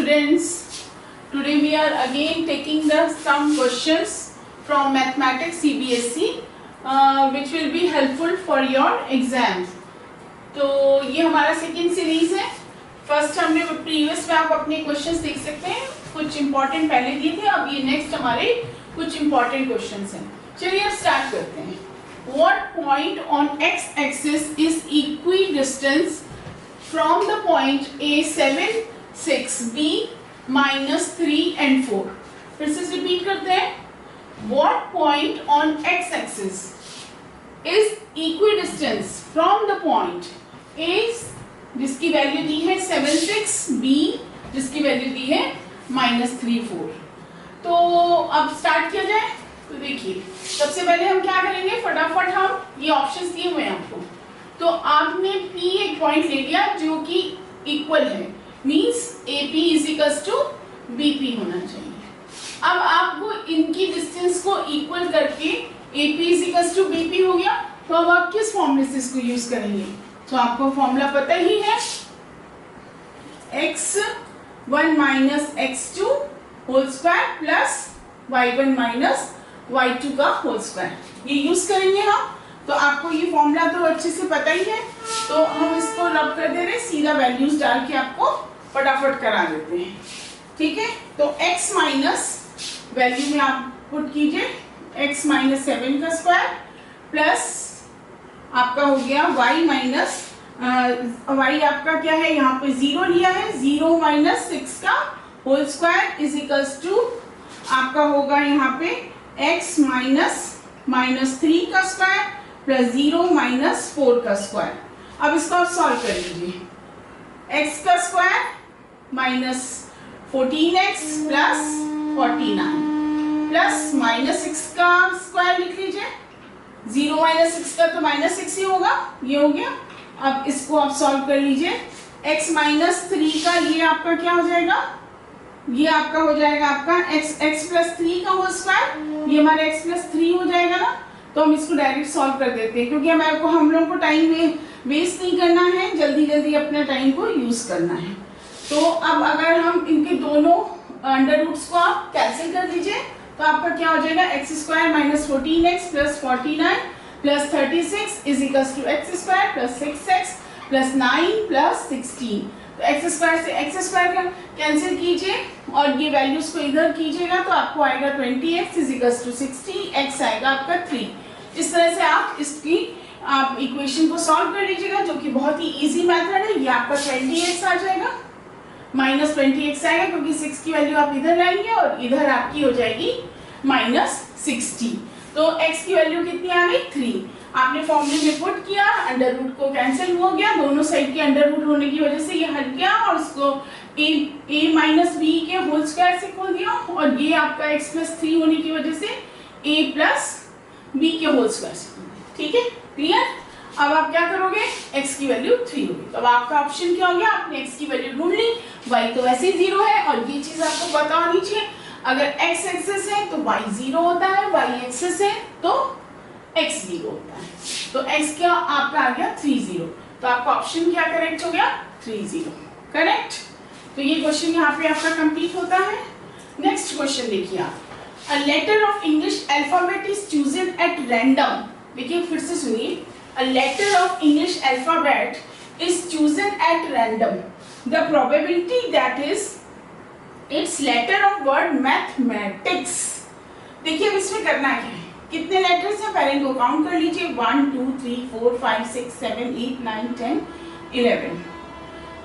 students, today we are again taking some questions from mathematics CBSE which will be helpful for your exam. तो ये हमारा second series है. First हमने previous में आप अपने क्वेश्चंस देख सकते हैं, कुछ इंपॉर्टेंट पहले दिए थे, अब ये नेक्स्ट हमारे कुछ इंपॉर्टेंट क्वेश्चंस हैं. चलिए अब स्टार्ट करते हैं. What point on x-axis is equidistant from the point A7, 6, B minus 3 and 4? फिर से रिपीट करते हैं. What point on x-axis is equidistant from the point A जिसकी वैल्यू दी है 7, 6, B जिसकी वैल्यू दी है -3, 4. तो अब स्टार्ट किया जाए. तो देखिए सबसे पहले हम क्या करेंगे, फटाफट हम ये ऑप्शंस दिए हुए हैं आपको. तो आपने P एक पॉइंट ले लिया जो कि इक्वल है, means AP is equals to BP होना चाहिए. अब आपको इनकी डिस्टेंस को इक्वल करके AP is equals to BP हो गया. तो अब आप किस फॉर्मूले से इसको यूज करेंगे? तो आपको फॉर्मूला पता ही है, x1 minus x2 whole square plus y1 minus y2 का होल स्क्वायर, ये यूज करेंगे हम. तो आपको ये फॉर्मूला तो अच्छे से पता ही है, तो हम इसको रब कर दे रहे, सीधा वैल्यूज डाल के आपको फटाफट करा देते हैं. ठीक है. तो x माइनस वैल्यू में आप पुट कीजिए x माइनस 7 का स्क्वायर प्लस आपका हो गया y माइनस y आपका क्या है, यहाँ पे 0 लिया है, 0 माइनस 6 का whole square is equals to आपका होगा यहाँ पे x माइनस 3 का स्क्वायर प्लस 0 माइनस 4 का स्क्वायर. अब इसको आप सॉल्व कर लीजिए. x का square minus 14x plus 49 plus -6 का स्क्वायर लिख लीजिए. 0 माइनस 6 का तो -6 ही होगा, ये हो गया. अब इसको आप सॉल्व कर लीजिए. x माइनस 3 का ये आपका क्या हो जाएगा, ये आपका हो जाएगा आपका x प्लस 3 का होल स्क्वायर, ये हमारा x प्लस 3 हो जाएगा ना. तो हम इसको डायरेक्ट सॉल्व कर देते हैं, क्योंकि हम लोगों को टाइम वेस्ट नहीं करना है, जल्दी जल्दी अपने टाइम को यूज करना है. तो अब अगर हम इनके दोनों अंडर रूट्स को आप कैंसिल कर दीजिए, तो आपका क्या हो जाएगा, x square minus 14x plus 49 plus 36 is equal to x square plus 6x plus 9 plus 16. तो एक्स स्क्वायर से एक्स स्क्वायर का कैंसिल कीजिए और ये वैल्यूज को इधर कीजिएगा, तो आपको आएगा 20x is equal to 60, x आएगा आपका 3. इस तरह से आप इसकी आप इक्वेशन को सॉल्व कर लीजिएगा, जो कि बहुत ही इजी मेथड है. ये आपका 20x आ जाएगा, माइनस 20x आएगा, क्योंकि 6 की वैल्यू आप इधर लाएंगे और इधर आपकी हो जाएगी -60. तो x की वैल्यू कितनी आ गई, 3. आपने फॉर्मूले में पुट किया, अंडर रूट को कैंसिल हो गया, दोनों साइड के अंडर रूट होने की वजह से ये हट गया, और इसको a माइनस b के होल स्क्वायर से खोल दिया, और ये आपका x प्लस 3 होने की वजह से a प्लस b के होल स्क्वायर से खोल दिया. ठीक है, क्लियर. अब आप क्या करोगे, x की वैल्यू 3 होगी. तो अब आपका ऑप्शन क्या हो गया, आपने x की वैल्यू ढूंढ ली, y तो वैसे ही 0 है, और ये चीज आपको पता होनी चाहिए, अगर x एक्सिस है तो y 0 होता है, y एक्सिस है तो x 0 होता है. तो x क्या आपका आ गया 30. तो आपका ऑप्शन क्या करेक्ट हो गया, 30 करेक्ट. तो ये क्वेश्चन यहाँ पे आपका कंप्लीट होता है. नेक्स्ट क्वेश्चन देखिए आप. A letter of English alphabet is chosen at random. देखिए फिर से सुनिए. A letter of English alphabet is chosen at random. The probability that is its letter of word mathematics. देखिए अब इसमें करना क्या है, कितने लेटर्स हैं पहले इनको काउंट कर लीजिए. 1 2 3 4 5 6 7 8 9 10 11.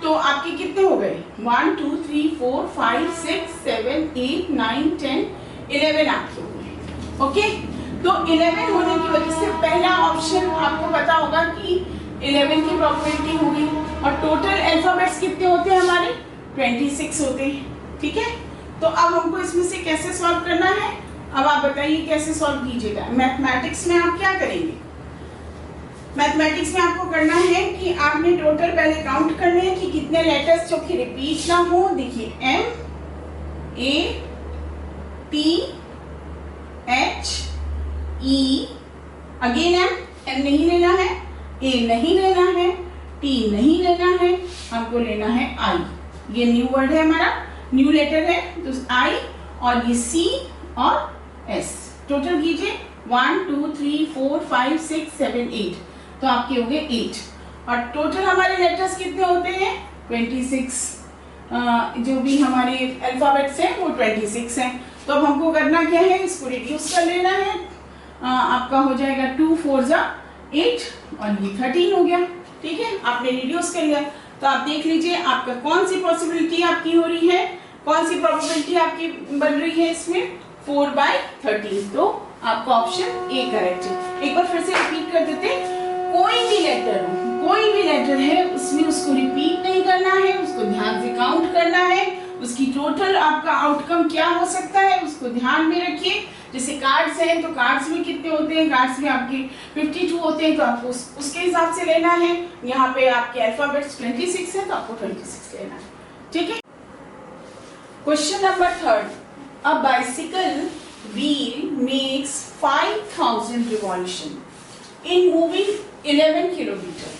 तो आपके कितने हो गए, 1 2 3 4 5 6 7 8 9 10 11 आपके हो गए. ओके. तो 11 होने की वजह से पहला ऑप्शन आपको पता होगा कि 11 की प्रोबेबिलिटी होगी, और टोटल अल्फाबेट्स कितने होते हैं हमारे, 26 होते हैं. ठीक है. तो अब हमको इसमें से कैसे सॉल्व करना है, अब आप बताइए कैसे सॉल्व कीजिएगा. मैथमेटिक्स में आप क्या करेंगे, मैथमेटिक्स में आपको करना है कि आपने टोटल पहले काउंट करने हैं कि कितने लेटर्स जो कि रिपीट ना हो. देखिए M A T H E again M नहीं लेना है, A नहीं लेना है, T नहीं लेना है, हमको लेना है I. ये न्यू वर्ड है हमारा, न्यू लेटर है तो I और ये C और S। टोटल कीजिए 1 2 3 4 5 6 7 8, तो आपके हो गए 8। और टोटल हमारे लेटर्स कितने होते हैं 26। जो भी हमारे अल्फाबेट्स हैं वो 26 हैं। तो अब हमको करना क्या है, इसको रिड्यूस कर लेना है। आपका हो जाएगा 2 4 जा 8 और ये 13 हो गया। ठीक है, आपने रिड्यूस कर लिया। तो आप देख लीजिए आपका कौन सी पॉसिबिलिटी आपकी हो रही है, कौन सी प्रोबेबिलिटी आपकी बन रही है इसमें 4/13। तो आपका ऑप्शन ए करेक्ट है। एक बार फिर से रिपीट कर देते हैं, कोई भी लेटर हो, कोई भी लेटर है उसमें उसको रिपीट नहीं करना है, उसको ध्यान से काउंट करना है, उसकी टोटल आपका आउटकम क्या हो सकता है उसको ध्यान में रखिए। जैसे कार्ड्स हैं तो कार्ड्स में कितने होते हैं, कार्ड्स में आपके 52 होते हैं तो आपको उसके हिसाब से लेना है। यहाँ पे आपके अल्फाबेट्स 26 है तो आपको 26 लेना है। ठीक है। Question number 3, a bicycle wheel makes 5000 revolution in moving 11 kilometre,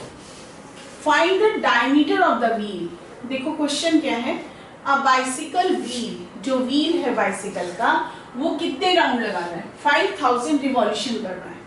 find the diameter of the wheel. देखो क्वेश्चन क्या है, अ बाइसिकल व्हील, जो व्हील है बाइसिकल का वो कितने राउंड लगा रहा है 5000 रिवॉल्यूशन कर रहा है।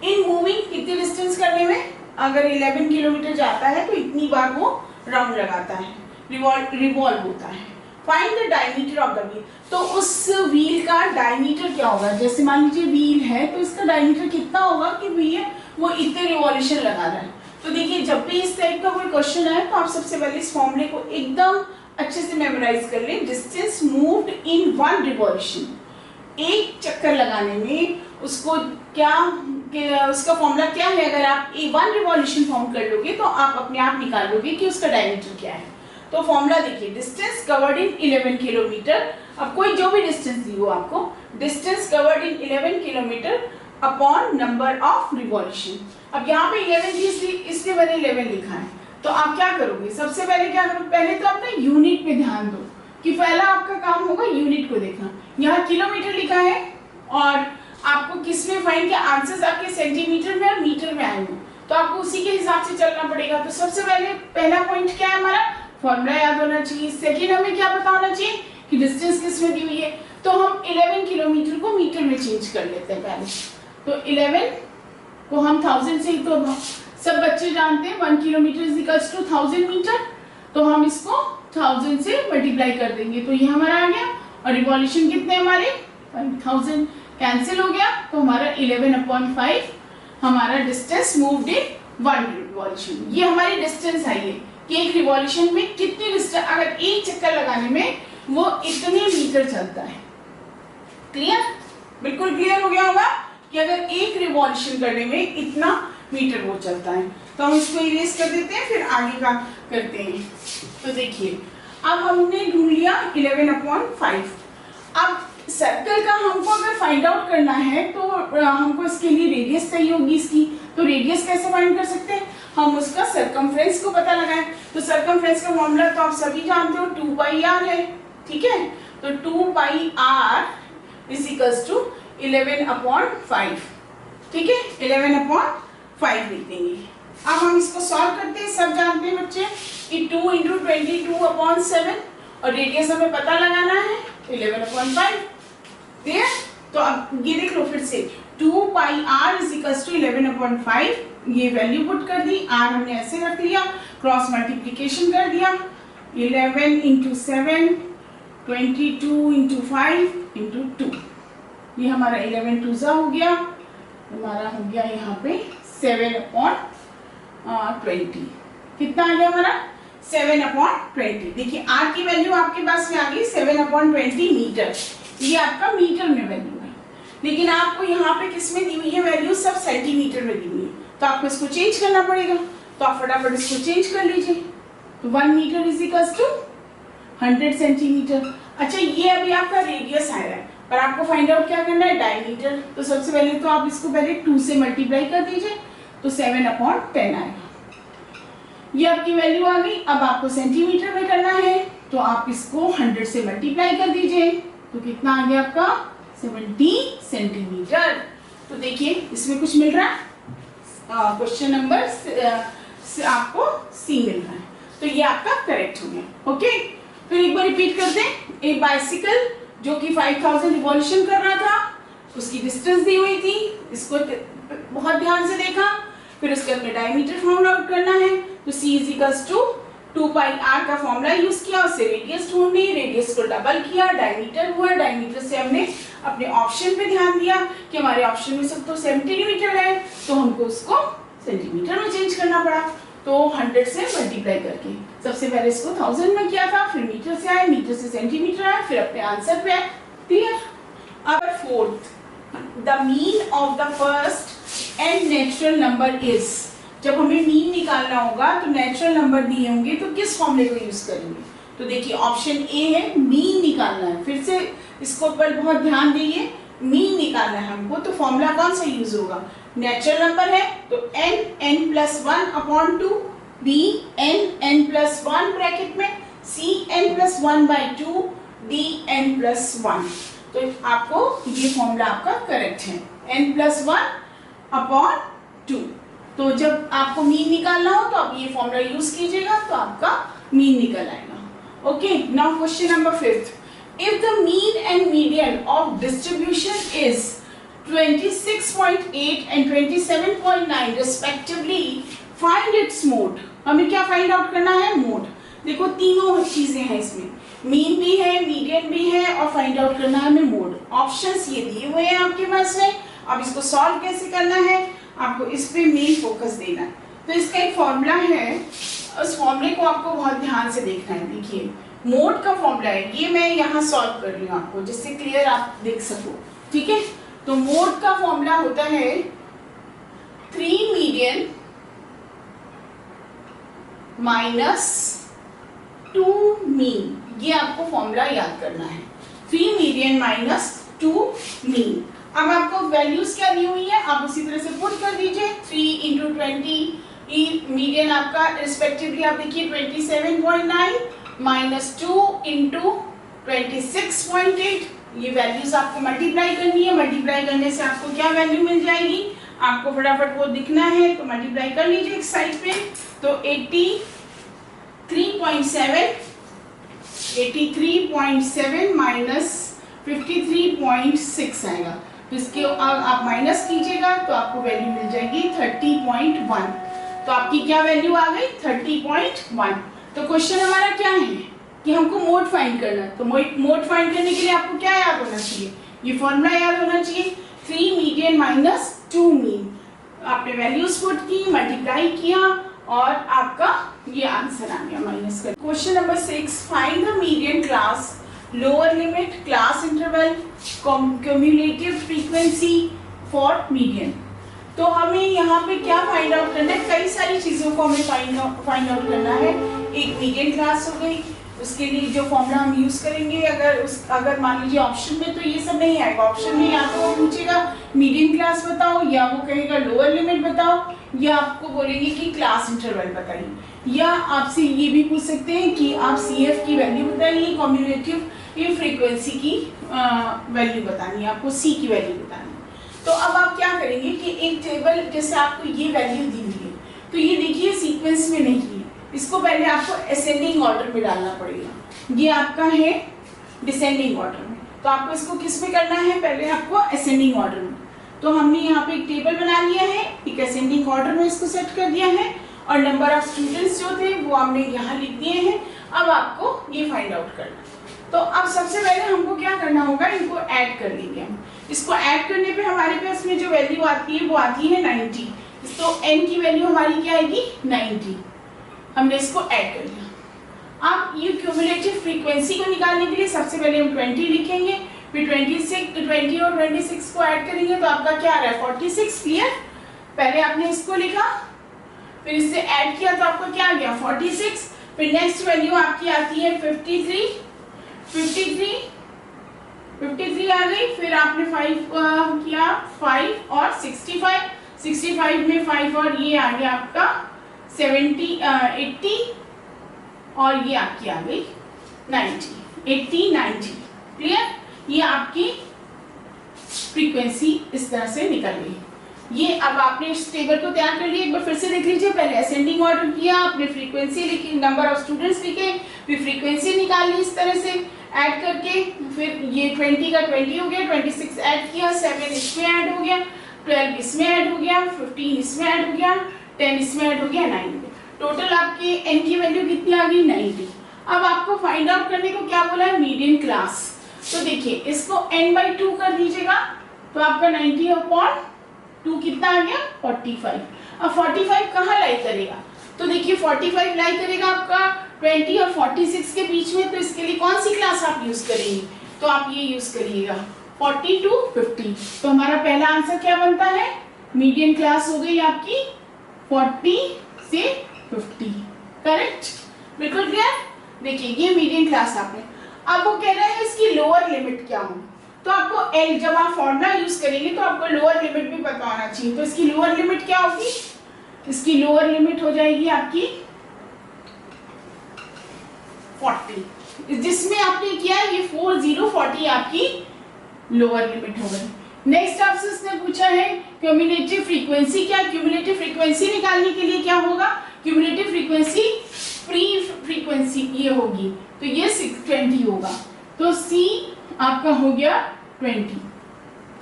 इन मूविंग कितने डिस्टेंस करने में, अगर 11 किलोमीटर जाता है तो इतनी बार वो राउंड लगाता है, रिवॉल्व होता है। Find the diameter of the wheel, तो उस व्हील का डायमीटर क्या होगा। जैसे मान लीजिए व्हील है तो इसका डायमीटर कितना होगा कि भैया वो इतने रिवॉल्यूशन लगा रहा है। तो देखिए जब भी इस टाइप का कोई क्वेश्चन आए तो आप सबसे पहले इस फॉर्मूले को एकदम अच्छे से मेमोराइज कर लें। डिस्टेंस मूव्ड इन 1 रिवॉल्यूशन, एक चक्कर लगाने में उसको उसका फॉर्मूला क्या है। अगर आप 1 रिवॉल्यूशन फॉर्म कर लोगे तो आप अपने आप निकाल लोगे कि उसका डायमीटर क्या है। तो फॉर्मूला देखिए, डिस्टेंस कवर्ड इन 11 किलोमीटर। अब कोई जो भी डिस्टेंस दी हो आपको, distance covered in 11 kilometre upon number of revolution. अब यहाँ पे 11 थी इसलिए मैंने 11 लिखा है। तो आप क्या करोगे, सबसे पहले क्या करोगे, पहले तो आप ना यूनिट पे ध्यान दो कि पहला आपका काम होगा यूनिट को देखना। यहाँ किलोमीटर लिखा है और आपको किस में फाइंड किया, आंसर्स आपके सेंटीमीटर में और मीटर में आएंगे, तो आपको उसी के हिसाब से चलना पड़ेगा। तो सबसे पहले पहला पॉइंट क्या है, हमारा फॉर्मूला याद होना चाहिए। सेकेंड हमें क्या पता होना चाहिए कि डिस्टेंस किस में दी हुई है। तो हम 11 किलोमीटर को मीटर में चेंज कर लेते हैं पहले। तो 11 को हम 1000 से, तो सब बच्चे जानते हैं 1 kilometre is equals to 1000 metre, तो हम इसको 1000 से मल्टीप्लाई कर देंगे तो ये हमारा आ गया। और रिवॉल्यूशन कितने हमारे 1000 कैंसिल हो गया, तो हमारा 11/5 हमारा डिस्टेंस मूव्ड इन 1 रिवॉल्यूशन। ये हमारी डिस्टेंस आई है कि एक रिवॉल्यूशन में कितनी डिस्टेंस, अगर एक चक्कर लगाने में वो इतने मीटर चलता है। क्लियर, बिल्कुल क्लियर हो गया होगा कि अगर एक रिवॉल्यूशन करने में इतना मीटर वो चलता है। तो हम इसको इरेज कर देते हैं, फिर आगे का करते हैं। तो देखिए अब हमने ढूंढ लिया 11/5। अब सर्कल का हमको अगर फाइंड आउट करना है तो हमको इसके लिए रेडियस चाहिए होगी इसकी। तो रेडियस कैसे फाइंड कर सकते हैं, हम उसका सरकमफ्रेंस को पता लगाएं। तो सरकमफ्रेंस का फॉर्मूला तो आप सभी जानते हो 2πr है। ठीक है, तो 2πr इज इक्वल्स टू 11/5। ठीक है, 11/5 लिख देंगे। अब हम इसको सॉल्व करते हैं। सब जानते हैं बच्चे कि 2 × 22/7 और रेडियस हमें पता लगाना है 11/5। क्लियर, तो अब ये देख लो फिर से 2πr इज इक्वल्स टू 11/5। ये वैल्यू पुट कर दी, r हमने ऐसे रख लिया, क्रॉस मल्टीप्लिकेशन कर दिया। 11 × 7, 22 × 5 × 2, ये हमारा 11 2 हो गया, हमारा हो गया यहाँ पे 7/20। कितना आ गया हमारा 7/20। देखिए r की वैल्यू आपके पास में आ गई 7/20 मीटर। ये आपका मीटर में वैल्यू है, लेकिन आपको यहाँ पे किस में दी हुई है वैल्यू, सब सेंटीमीटर में दी हुई है। तो आपको इसको चेंज करना पड़ेगा, तो आप फटाफट इसको चेंज कर लीजिए। तो 1 metre is equals to 100 centimetre. अच्छा, ये अभी आपका रेडियस आया है, पर आपको फाइंड आउट क्या करना है, डायमीटर। तो सबसे पहले तो आप इसको पहले 2 से मल्टीप्लाई कर दीजिए, तो 7/10 आएगा। ये आपकी वैल्यू आ गई। अब आपको सेंटीमीटर में करना है, तो आप इसको 100 से मल्टीप्लाई कर दीजिए, तो कितना आ गया आपका 70 सेंटीमीटर। तो देखिए इसमें कुछ मिल रहा है, क्वेश्चन नंबर आपको सी मिल रहा है, तो ये आपका करेक्ट हो गया। ओके, फिर एक बार रिपीट कर दें। एक बाइसिकल जो कि 5000 रिवॉल्यूशन कर रहा था, उसकी डिस्टेंस दी हुई थी, इसको बहुत ध्यान से देखा। फिर उसके अंदर डायमीटर फाउंड आउट करना है, तो C is equals to 2 pi r का फॉर्मूला यूज किया, उससे रेडियस ढूंढी, रेडियस को डबल किया, डायमीटर हुआ, डायमीटर से हमने अपने ऑप्शन पे ध्यान दिया कि हमारे ऑप्शन में सब तो सेंटीमीटर है, तो हमको उसको सेंटीमीटर में चेंज करना पड़ा। तो 100 से मल्टीप्लाई करके सबसे पहले इसको 1000 में किया था, फिर मीटर से आए, मीटर से सेंटीमीटर आए, फिर अपने आंसर पे आए। क्लियर? अब fourth, the mean of the first and natural number is. जब हमें मीन निकालना होगा तो नेचुरल नंबर दिए होंगे तो किस फॉर्मूले को यूज करेंगे? तो देखिए ऑप्शन ए है मीन निकालना है, फिर से इसको पर बहुत ध्यान दीजिए, मीन निकालना है हमको, तो फॉर्मूला कौन सा यूज होगा? नेचुरल नंबर है तो n plus 1 upon 2, b n plus 1 bracket में, c n plus 1/2, d n plus 1। तो आपको ये फॉर्मूला आपका करेक्ट है, n प्लस 1 अपॉन 2। तो जब आपको मीन निकालना हो तो आप ये फॉर्मूला यूज कीजिएगा, तो आपका मीन निकल आएगा। Okay, now question number 5। If the mean and median of distribution is 26.8 and 27.9 respectively, find its mode। हमें क्या फाइंड आउट करना है? मोड। देखो तीनों चीजें हैं इसमें, मीन भी है, मीडियन भी है, और फाइंड आउट करना है हमें मोड। ऑप्शंस ये दिए हुए हैं आपके पास में। अब इसको सॉल्व कैसे करना है, आपको इस पे मेन फोकस देना है। तो इसका एक फॉर्मूला है, उस फॉर्मूले को आपको बहुत ध्यान से देखना है। देखिए मोड का फॉर्मूला है, ये मैं यहाँ सॉल्व कर रही हूँ आपको, जिससे क्लियर आप देख सको। ठीक है, तो मोड का फॉर्मूला होता है 3 मीडियन माइनस 2 मीन। ये आपको फॉर्मूला याद करना है, 3 मीडियन माइनस 2 मीन। अब आपको वैल्यूज क्या दी हुई है, आप उसी तरह से पुट कर दीजिए। 3 इंटू 20, मीडियन आपका रिस्पेक्टिवली आप देखिए 27.9 माइनस 2 इंटू 26.8। ये वैल्यूज आपको मल्टीप्लाई करनी है, मल्टीप्लाई करने से आपको क्या वैल्यू मिल जाएगी, आपको फटाफट वो दिखना है, तो मल्टीप्लाई कर लीजिए एक साइड पे। तो 83.7 माइनस 53.6 आएगा, तो इसके आप माइनस कीजिएगा तो आपको वैल्यू मिल जाएगी 30.1। तो आपकी क्या वैल्यू आ गई? 30.1। तो क्वेश्चन हमारा क्या है कि हमको मोड फाइंड करना है। तो मोड फाइंड करने के लिए आपको क्या याद होना चाहिए? ये फॉर्मूला याद होना चाहिए, 3 मीडियन माइनस 2 मीन। आपने वैल्यूज पुट की, मल्टीप्लाई किया, और आपका ये आंसर आ गया माइनस कर। Question number 6, find the median class, lower limit, class interval, cumulative frequency for median. तो हमें यहाँ पे क्या फाइंड आउट करना है? कई सारी चीजों को हमें फाइंड आउट करना है। एक मीडियन क्लास हो गई, उसके लिए जो फॉर्मूला हम यूज करेंगे, अगर मान लीजिए ऑप्शन में तो ये सब नहीं आएगा। ऑप्शन में या तो वो पूछेगा मीडियन क्लास बताओ, या वो कहेगा लोअर लिमिट बताओ, या आपको बोलेंगे कि क्लास इंटरवल बताइए, या आपसे ये भी पूछ सकते हैं कि आप CF की वैल्यू बताइए, कम्युलेटिव फ्रीक्वेंसी की वैल्यू बतानी है, आपको C की वैल्यू बतानी है। तो अब आप क्या करेंगे कि एक टेबल, जैसे आपको ये वैल्यू दी हुई है, तो ये देखिए सीक्वेंस में नहीं है, इसको पहले आपको असेंडिंग ऑर्डर में डालना पड़ेगा। ये आपका है डिसेंडिंग ऑर्डर में, तो आपको इसको किस में करना है? पहले आपको असेंडिंग ऑर्डर में। तो हमने यहाँ पे एक टेबल बना लिया है, एक असेंडिंग ऑर्डर में इसको सेट कर दिया है, और नंबर ऑफ स्टूडेंट्स जो थे वो हमने यहाँ लिख दिए हैं। अब आपको ये फाइंड आउट करना है। तो अब सबसे पहले हमको क्या करना होगा, इनको ऐड कर लेंगे हम। इसको ऐड करने पे हमारे पास में जो वैल्यू आती है वो आती है 90। तो n की वैल्यू हमारी क्या आएगी? 90। हमने इसको ऐड कर लिया। अब ये क्यूमुलेटिव फ्रीक्वेंसी को निकालने के लिए सबसे पहले हम 20 लिखेंगे, फिर 20 और 26 को ऐड करेंगे, तो आपका क्या आ रहा है? 46। क्लियर? पहले आपने इसको लिखा, फिर इससे ऐड किया, तो आपका क्या आ गया? 46। फिर नेक्स्ट वैल्यू आपकी आती है 53 आ गई। फिर आपने 5 किया, 5 और 65 में 5 और ये आ गया आपका 80, और ये आपकी आ गई 90। क्लियर? ये आपकी फ्रीक्वेंसी इस तरह से निकल गई। ये अब आपने इस टेबल को तैयार कर लिया, एक बार फिर से देख लीजिए। पहले असेंडिंग ऑर्डर किया आपने, फ्रीक्वेंसी लिखी, नंबर ऑफ स्टूडेंट्स लिखे, फिर फ्रीक्वेंसी निकाल ली इस तरह से ऐड करके, फिर ये 20 का 20 हो गया, 26 ऐड किया, 7 इसमें ऐड हो गया, 12 इसमें ऐड हो गया, 15 इसमें ऐड हो गया, 10 इसमें ऐड हो गया, 90। टोटल आपकी n की वैल्यू कितनी आ गई? 90। अब आपको फाइंड आउट करने को क्या बोला है? Median class. तो देखिए इसको n/2 कर दीजिएगा, तो आपका 90/2 कितना आ गया? 45। अब 45 कहाँ लाई करेगा? तो देखिए 45 लाई करेगा आपका 20 और 46 के बीच में, तो इसके लिए कौन सी क्लास आप यूज करेंगे? तो आप ये यूज करिएगा 40 to 50। तो हमारा पहला आंसर क्या बनता है? मीडियन क्लास हो गई आपकी 40 से 50। करेक्ट? बिल्कुल क्लियर। देखिए ये मीडियन क्लास आपने। अब वो कह रहे हैं इसकी लोअर लिमिट क्या हो, तो आपको L, जब आप फॉर्मूला यूज करेंगे तो आपको लोअर लिमिट भी पता होना चाहिए। तो इसकी लोअर लिमिट क्या होगी? इसकी लोअर लिमिट हो जाएगी आपकी 40, जिसमें आपने किया ये 40 आपकी लोअर लिमिट हो गई। नेक्स्ट आपसे इसने पूछा है क्यूमुलेटिव फ्रीक्वेंसी क्या? क्यूमुलेटिव फ्रीक्वेंसी निकालने के लिए क्या होगा? क्यूमुलेटिव फ्रीक्वेंसी फ्री फ्रीक्वेंसी ये होगी, तो ये 620 होगा, तो C आपका हो गया 20।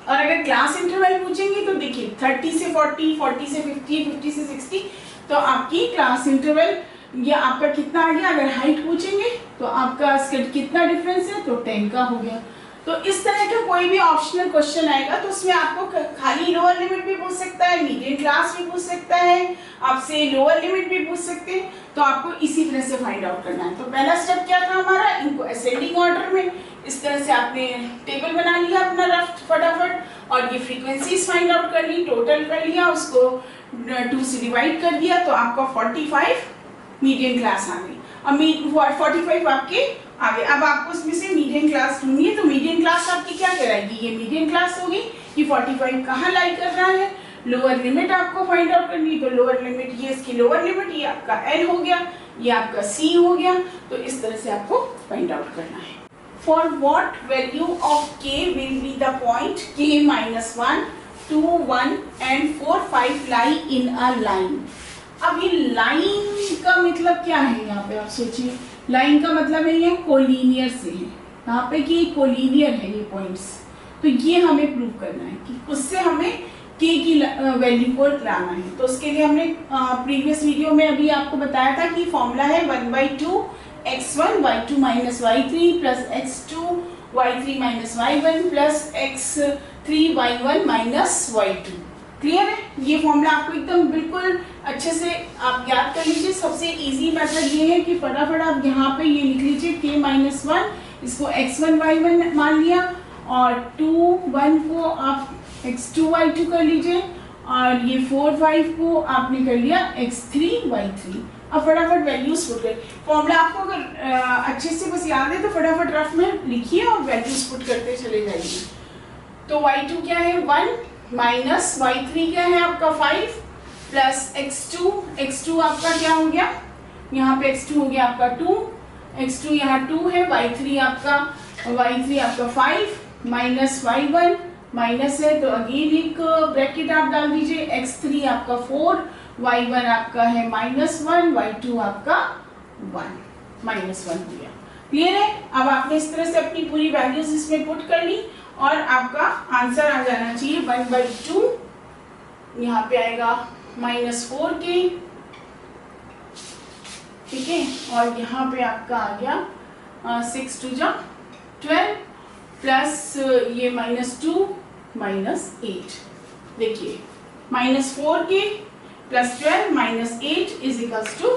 और अगर क्लास इंटरवल पूछेंगे तो देखिए 30 से 40, 40 से 50, 50 से 60, तो आपकी क्लास इंटरवल ये आपका कितना आ गया? अगर हाइट पूछेंगे तो आपका कितना डिफरेंस है? तो 10 का हो गया। तो इस तरह का कोई भी ऑप्शनल क्वेश्चन आएगा तो उसमें आपको खाली लोअर लिमिट भी पूछ सकता है, मीडियन क्लास भी पूछ सकता है, आपसे लोअर लिमिट भी पूछ सकते हैं। तो आपको इसी तरह से फाइंड आउट करना है। तो पहला स्टेप क्या था हमारा? इनको असेंडिंग ऑर्डर में इस तरह से आपने टेबल बना लिया अपना रफ फटाफट, और ये फ्रीक्वेंसीज फाइंड आउट कर ली, टोटल कर लिया, उसको 2 से डिवाइड कर दिया, तो आपका 45 मीडियन क्लास आ गई। अब 45 आपके आ गए। अब आपको इसमें से मीडियन क्लास ढूंढनी है, तो मीडियन क्लास आपकी क्या कराएगी? ये मीडियन क्लास होगी कि 45 कहाँ लाई कर रहा है? लोअर लिमिट आपको फाइंड आउट करनी, तो लोअर लिमिट ये इसकी लोअर लिमिट, ये आपका L हो गया, ये आपका C हो गया। तो इस तरह से आपको फाइंड आउट करना है। For what value of k will be the point k minus 1, 2, 1 and 4, 5 lie in a line? अब ये लाइन का मतलब क्या है? यहाँ पे आप सोचिए, लाइन का मतलब है ये कोलिनियर से है, यहाँ पे कि कोलिनियर है ये पॉइंट्स। तो ये हमें प्रूव करना है कि उससे हमें k की वैल्यू को लाना है। तो उसके लिए हमने प्रीवियस वीडियो में अभी आपको बताया था कि फॉर्मूला है 1/2 x1 y2 minus y3 plus x2 y3 minus y1 plus x3 y1 minus y2। Clear है? ये फॉर्मूला आपको एकदम बिल्कुल अच्छे से आप याद कर लीजिए। सबसे इजी मेथड ये है कि फटाफट आप यहाँ पे ये लिख लीजिए k-1, इसको x1 y1 मान लिया, और 2, 1 को आप x2 y2 कर लीजिए, और ये 4, 5 को आपने कर लिया x3 y3। अब फटाफट वैल्यूज पुट करें। फॉर्मूला आपको अगर अच्छे से बस याद है तो फटाफट रफ में लिखिए और वैल्यूज पुट करते चले जाइए। तो y2 क्या है? 1 माइनस y3 क्या है आपका 5 प्लस x2 आपका क्या हो गया? यहाँ पे x2 हो गया आपका 2, x2 यहाँ 2 है, y3 आपका 5 माइनस y1 माइनस है, तो अगेन एक ब्रैकेट आप डाल दीजिए, x3 आपका 4, y1 आपका है -1, y2 आपका 1, -1 हो गया। क्लियर है? अब आपने इस तरह से अपनी पूरी वैल्यूज इसमें पुट कर ली और आपका आंसर आ जाना चाहिए 1/2, यहाँ पे आएगा -4k, ठीक है, और यहाँ पे आपका आ गया 6 2 जा 12 प्लस ये -2 -8। देखिए -4k plus 12 -8 is equals to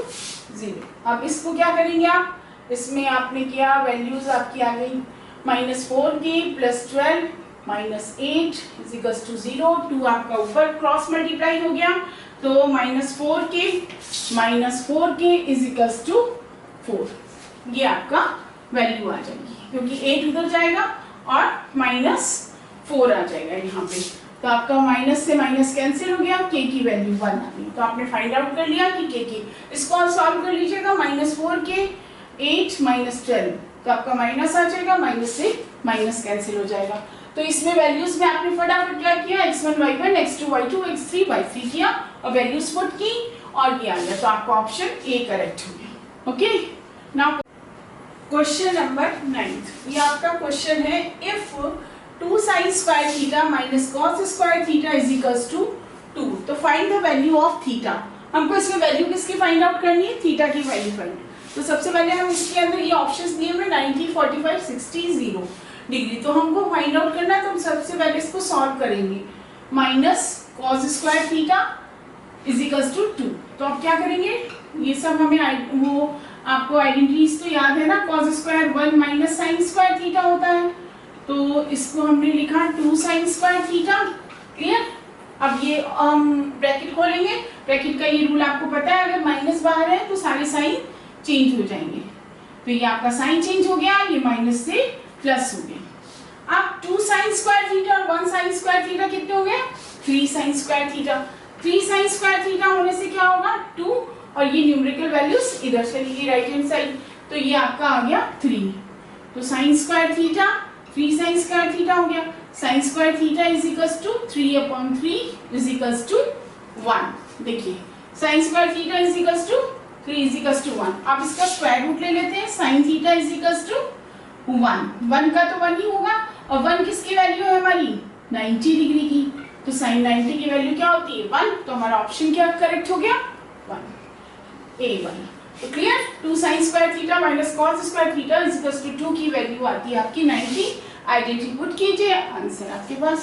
0। अब इसको क्या करेंगे आप? इसमें आपने किया वैल्यूज आपकी आ गई -4k plus 12 -8 is equals to 0। 2 आपका ऊपर क्रॉस मल्टीप्लाई हो गया, तो -4k इज इक्वल्स टू 4। ये आपका वैल्यू आ जाएगी, क्योंकि 8 उधर जाएगा और -4 आ जाएगा यहाँ पे, तो आपका माइनस से माइनस कैंसिल हो गया, k की वैल्यू 1 आ गई। तो आपने फाइंड आउट कर लिया कि k इसको आप सॉल्व कर लीजिएगा, -4k 8 -12, तो आपका माइनस आ जाएगा, माइनस से माइनस कैंसिल हो जाएगा। तो तो इसमें वैल्यूज में आपने फटाफट क्या किया, x1 y1 x2 y2 x3 y3 किया और वैल्यूज पुट की और ये आ गया, तो आपका ऑप्शन ए करेक्ट हो गया। ओके, नाउ क्वेश्चन नंबर 9, ये आपका क्वेश्चन है, if 2 sin square theta minus cos square theta is equals to 2, तो find the value of theta. हमको इसमें वैल्यू किसकी फाइंड आउट करनी है, थीटा की वैल्यू फाइंड। तो सबसे पहले हम इसके अंदर ये ऑप्शंस दिए हुए 90 45 60 0 डिग्री, तो हमको फाइंड आउट करना है, तो हम सबसे पहले इसको सॉल्व करेंगे। Minus cos square theta is equals to 2, तो आप क्या करेंगे, ये सब हमें वो आपको आइडेंटिटीज तो याद है ना, cos square 1 minus sin square theta होता है, तो इसको हमने लिखा 2 sin स्क्वायर थीटा। क्लियर, अब ये ब्रैकेट खोलेंगे, ब्रैकेट का ये रूल आपको पता है, अगर माइनस बाहर है तो सारे साइन चेंज हो जाएंगे, तो ये आपका साइन चेंज हो गया, ये माइनस से प्लस हो गया। अब 2 sin स्क्वायर थीटा और 1 sin स्क्वायर थीटा कितने हो गए, 3 sin square theta. 3 sin square theta होने से क्या होगा 2, और ये न्यूमेरिकल वैल्यूज इधर चलेगी राइट हैंड साइड, तो ये आपका आ गया 3, तो sin square theta 3 sin square theta हो गया। sin square theta is equals to 3/3 is equals to 1। देखिए sin square theta is equals to 3 is equals to 1। आप इसका स्क्वायर रूट ले लेते हैं, sin theta is equals to 1 का तो 1 ही होगा, और 1 किसकी वैल्यू है हमारी 90 डिग्री की, तो sin 90 की वैल्यू क्या होती है 1, तो हमारा ऑप्शन क्या करेक्ट हो गया 1, A1। तो clear, 2 sin square theta minus cos square theta is equals to 2 की वैल्यू आती है आपकी 90। आइडेंटिटी पुट कीजिए, आंसर आपके पास।